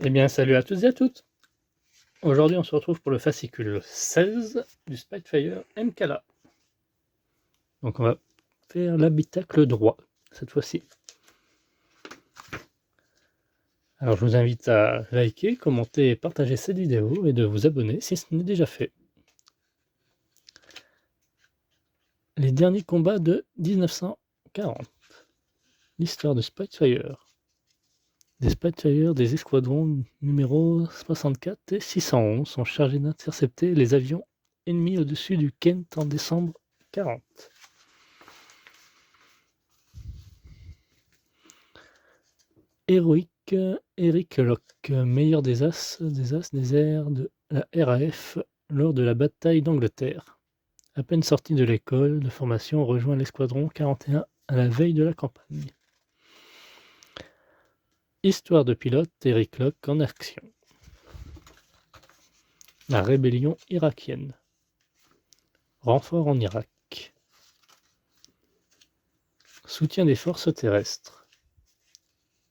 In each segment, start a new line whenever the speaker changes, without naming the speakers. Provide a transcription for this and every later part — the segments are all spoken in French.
Eh bien, salut à tous et à toutes. Aujourd'hui, on se retrouve pour le fascicule 16 du Spitfire MKLA. Donc, on va faire l'habitacle droit cette fois-ci. Alors, je vous invite à liker, commenter et partager cette vidéo et de vous abonner si ce n'est déjà fait. Les derniers combats de 1940. L'histoire de Spitfire. Des Spitfire des escadrons numéro 64 et 611 sont chargés d'intercepter les avions ennemis au-dessus du Kent en décembre 40. Héroïque Eric Locke, meilleur des as des airs de la RAF lors de la bataille d'Angleterre. À peine sorti de l'école de formation, rejoint l'escadron 41 à la veille de la campagne. Histoire de pilote, Eric Locke en action. La rébellion irakienne. Renfort en Irak. Soutien des forces terrestres.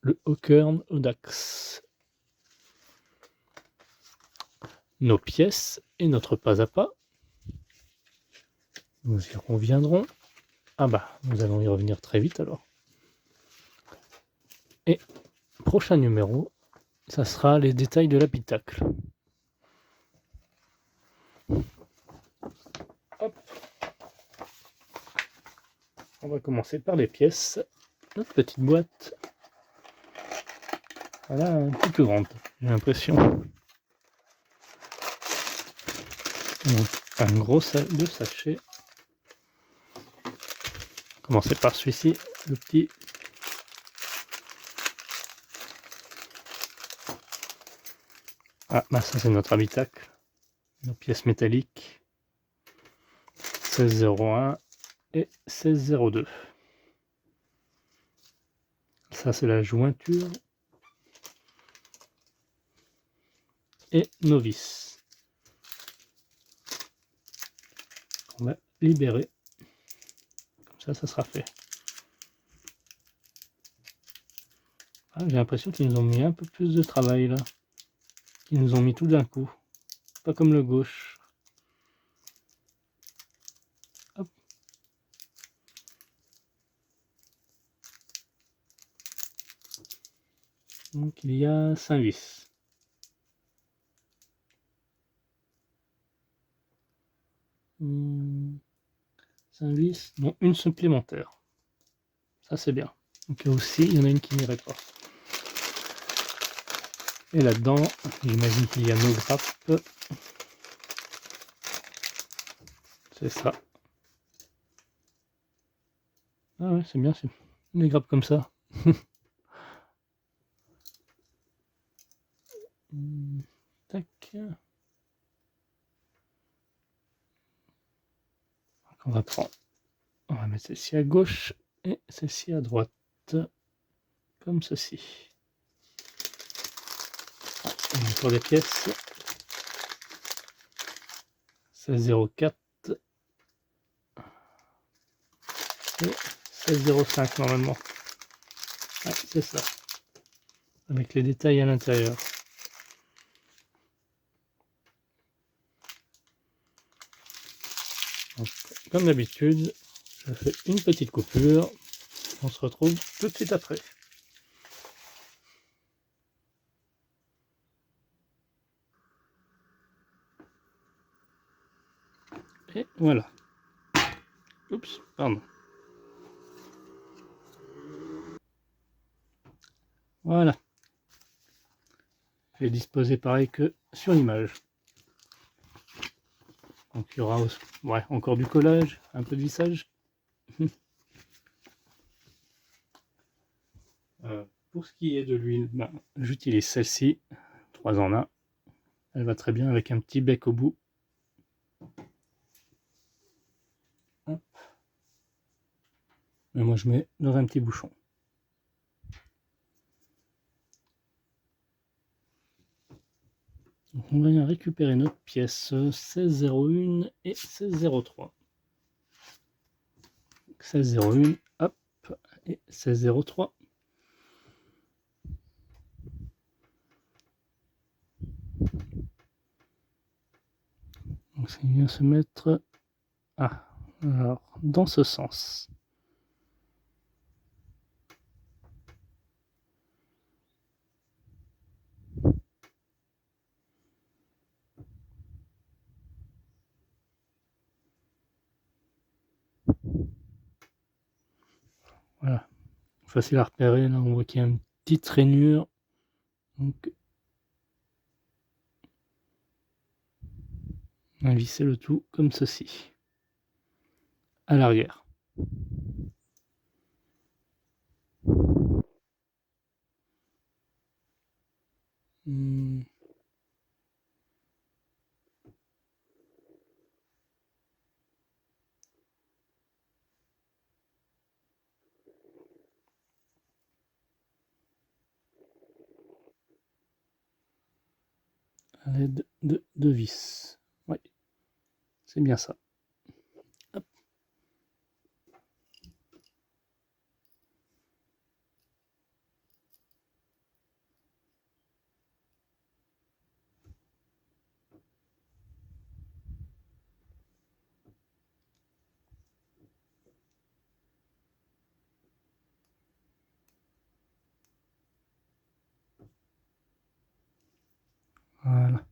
Le Hawkern Audax. Nos pièces et notre pas à pas. Nous y reviendrons. Ah bah, nous allons y revenir très vite alors. Et prochain numéro, ça sera les détails de l'habitacle. Hop. On va commencer par les pièces. Notre petite boîte. Voilà, un peu plus grande, j'ai l'impression. Donc, un gros de sachets. Commencer par celui-ci, le petit. Ah, bah ça c'est notre habitacle. Nos pièces métalliques. 1601 et 1602. Ça c'est la jointure. Et nos vis. On va libérer. Comme ça sera fait. Ah, j'ai l'impression qu'ils nous ont mis un peu plus de travail là. Ils nous ont mis tout d'un coup. Pas comme le gauche. Hop. Donc il y a 5 vis. 5 vis, dont une supplémentaire. Ça c'est bien. Donc aussi, il y en a une qui n'irait pas. Et là-dedans, j'imagine qu'il y a nos grappes. C'est ça. Ah ouais, c'est bien, c'est des grappes comme ça. Tac. On va prendre. On va mettre celle-ci à gauche et celle-ci à droite. Comme ceci. Pour les pièces. 1604 et 1605 normalement. Ah, c'est ça. Avec les détails à l'intérieur. Comme d'habitude, je fais une petite coupure. On se retrouve tout de suite après. Et voilà. Oups, pardon. Voilà. Je vais disposer pareil que sur l'image. Donc il y aura ouais, encore du collage, un peu de vissage. Pour ce qui est de l'huile, ben, j'utilise celle-ci, 3 en 1. Elle va très bien avec un petit bec au bout. Hop. Mais moi je mets dans un petit bouchon. Donc on va récupérer notre pièce 1601 et 1603. 1601, hop, et 1603. il vient se mettre alors dans ce sens. Voilà, facile à repérer. Là, on voit qu'il y a une petite rainure. Donc, on va visser le tout comme ceci. À l'arrière. À l'aide de deux vis. Oui, c'est bien ça. Hop. Voilà.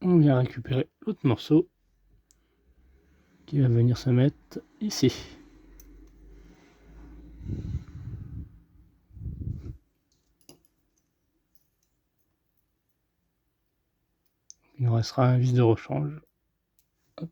On vient récupérer l'autre morceau qui va venir se mettre ici. Il nous restera un vis de rechange. Hop.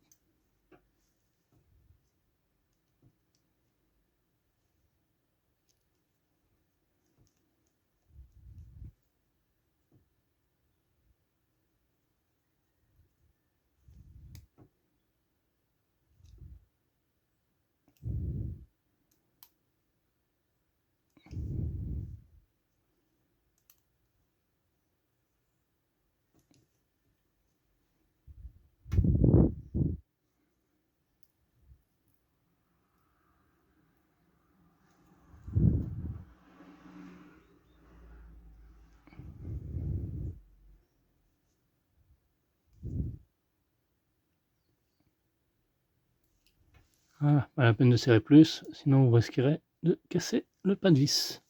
Voilà, pas la peine de serrer plus, sinon vous risquerez de casser le pas de vis.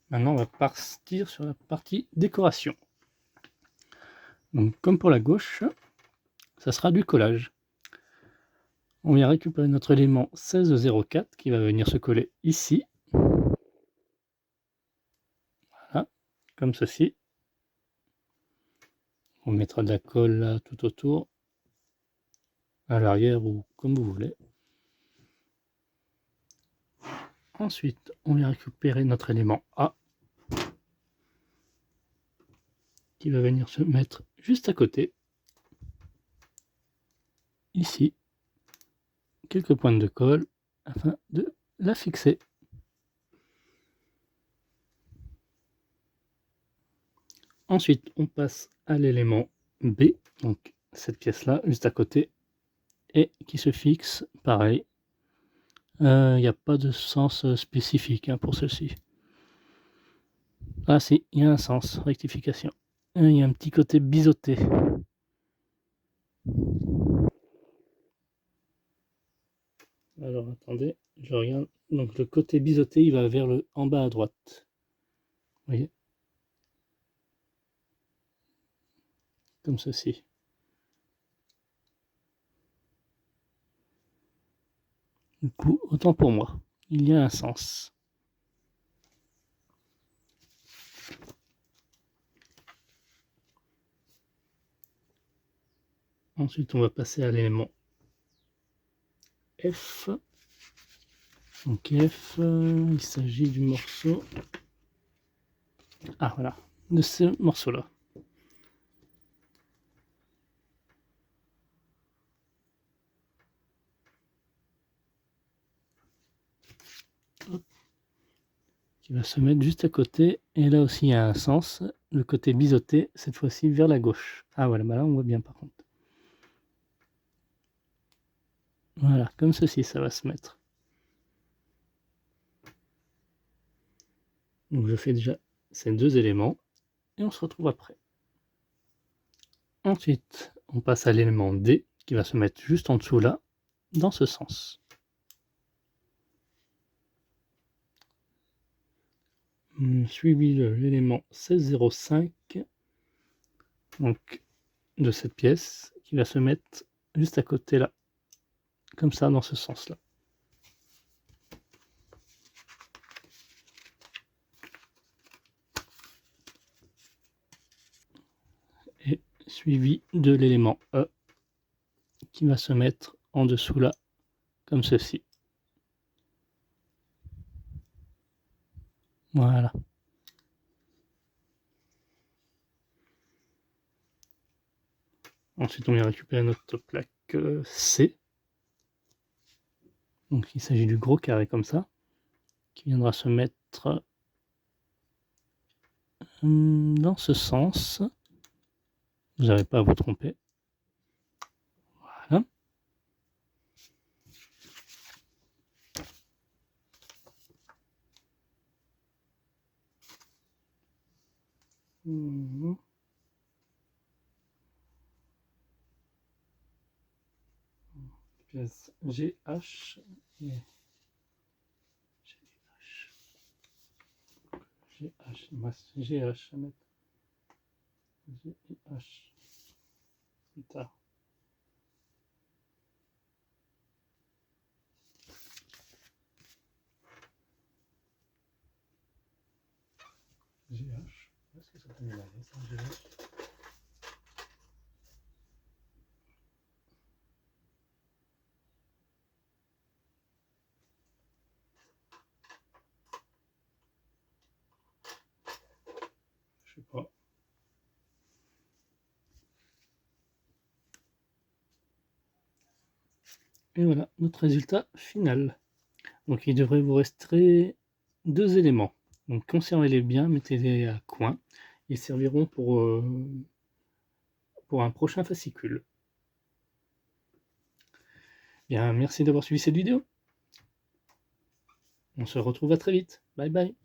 Maintenant, on va partir sur la partie décoration. Donc, comme pour la gauche, ça sera du collage. On vient récupérer notre élément 1604 qui va venir se coller ici. Voilà, comme ceci. On mettra de la colle là, tout autour, à l'arrière ou comme vous voulez. Ensuite, on vient récupérer notre élément A qui va venir se mettre juste à côté. Ici, quelques pointes de colle afin de la fixer. Ensuite, on passe à l'élément B, donc cette pièce-là, juste à côté, et qui se fixe, pareil. Il n'y a pas de sens spécifique pour celle-ci. Ah si, il y a un sens, rectification. Il y a un petit côté biseauté. Alors attendez, je regarde. Donc le côté biseauté, il va vers le en bas à droite. Vous voyez? Comme ceci. Du coup, autant pour moi, il y a un sens. Ensuite, on va passer à l'élément F. Donc F, il s'agit du morceau... Ah voilà, de ce morceau-là. Qui va se mettre juste à côté. Et là aussi, il y a un sens. Le côté biseauté, cette fois-ci vers la gauche. Ah voilà, bah là on voit bien par contre. Voilà, comme ceci, ça va se mettre. Donc je fais déjà ces deux éléments et on se retrouve après. Ensuite, on passe à l'élément D qui va se mettre juste en dessous là, dans ce sens. Suivi de l'élément 1605 donc de cette pièce qui va se mettre juste à côté là, comme ça dans ce sens là. Et suivi de l'élément E qui va se mettre en dessous là, comme ceci. Voilà. Ensuite, on vient récupérer notre plaque C. Donc, il s'agit du gros carré comme ça, qui viendra se mettre dans ce sens. Vous n'avez pas à vous tromper. Voilà. Pièce GH et GH, GH à mettre. GH plus tard. GH, est-ce que ça peut m'énerver ça, GH? Je sais pas. Et voilà notre résultat final. Donc il devrait vous rester deux éléments. Donc conservez-les bien, mettez-les à coin. Ils serviront pour un prochain fascicule. Bien, merci d'avoir suivi cette vidéo. On se retrouve à très vite. Bye bye.